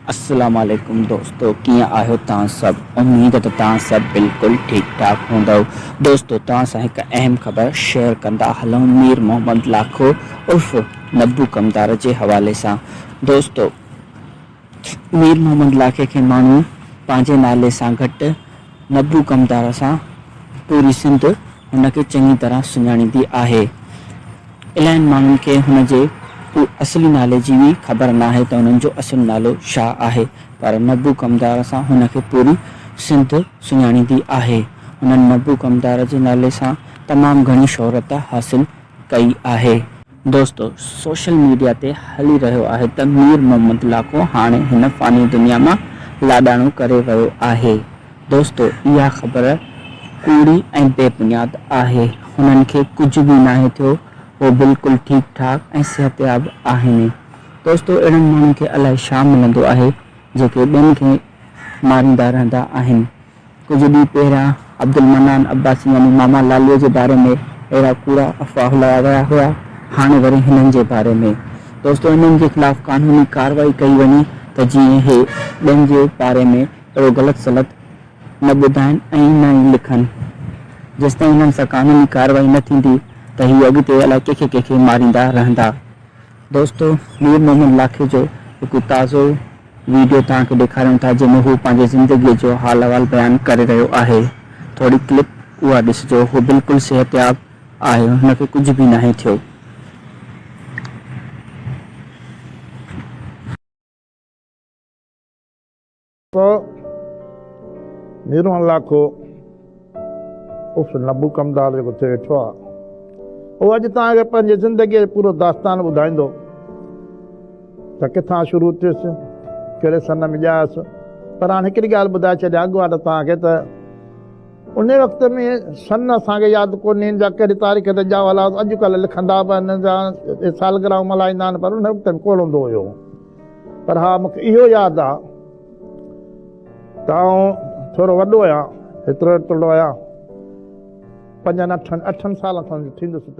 अस्सलाम वालेकुम दोस्तों, कियां आहियो तव्हां सब। उम्मीद है त तव्हां सब बिल्कुल ठीक ठाक हूंदव। दोस्तों, तव्हां सां हिकु अहम ख़बर शेयर कंदा हलूं मीर मोहम्मद लाखो उर्फ़ नब्बू कमदार जे हवाले सां। दोस्तों, मीर मोहम्मद लाखे खे माण्हू पंहिंजे नाले सां गॾु नब्बू कमदार सां पूरी सिंध हुनखे चङी तरह सुञाणींदी आहे। इलाहिनि माण्हुनि खे हुनजे असली नाले जी भी ख़बर न आहे त हुननि जो असली नालो छा आहे, पर नब्बू कमदार सां हुनखे पूरी सिंध सुञाणींदी आहे। हुननि नब्बू कमदार जे नाले सां तमामु घणी शोहरत हासिल कई आहे। दोस्तों, सोशल मीडिया ते हली रहियो आहे त मीर मोहम्मद लाखो हाणे हिन फ़ानी दुनिया मां लाॾाणो करे वियो आहे। दोस्तों, इहा ख़बर कूड़ी ऐं बेबुनियाद आहे। हुननि खे कुझु बि नाहे थियो, वो बिल्कुलु ठीक ठाक ऐं सिहतयाब आहिनि। दोस्तों, अहिड़नि माण्हुनि खे अलाए छा मिलंदो आहे जेके ॿियनि खे मारींदा रहंदा आहिनि। कुझु ॾींहं पहिरियां अब्दुल मनान अब्बासी यानी मामा लालीअ जे बारे में अहिड़ा कूड़ा अफ़वाह हलाया विया हुआ, हाणे वरी हिननि जे बारे में। दोस्तों, हिननि जे ख़िलाफ़ कानूनी कार्रवाई कई वञे त जीअं हे ॿियनि जे बारे में अहिड़ो ग़लति सलत न ॿुधाइनि ऐं न लिखनि। जेसिताईं हिननि सां कानूनी कार्रवाई न थींदी त हीअ अॻिते अलाए कंहिंखे मारींदा रहंदा। दोस्तों, मीर मोहम्मद लाखे जो हिकु ताज़ो वीडियो तव्हांखे ॾेखारियूं था जंहिंमें हू पंहिंजे ज़िंदगीअ जो हाल अहिवाल बयानु करे रहियो आहे। थोरी क्लिप उहा ॾिसिजो। हू बिल्कुलु सिहतयाब आहे, हुनखे कुझु बि नाहे थियो। मीर मोहम्मद लाखो उर्फ़ नब्बू कमदार जेको थिए वेठो आहे, उहो अॼु तव्हांखे पंहिंजी ज़िंदगीअ जो पूरो दास्तान ॿुधाईंदो त किथां शुरू थियुसि, कहिड़े सन में ॼायसि। पर हाणे हिकिड़ी ॻाल्हि ॿुधाए छॾियां अॻु वाट तव्हांखे त उन वक़्त में सन असांखे यादि कोन्हे, जा कहिड़ी तारीख़ ते ॼावल आहे। अॼुकल्ह लिखंदा बि आहिनि जा सालगिराह मल्हाईंदा आहिनि, पर उन वक़्त में कोन हूंदो हुयो। पर हा, मूंखे इहो यादि आहे त आउं थोरो वॾो आहियां, हेतिरो आहियां, 5-8 साल थींदुसि त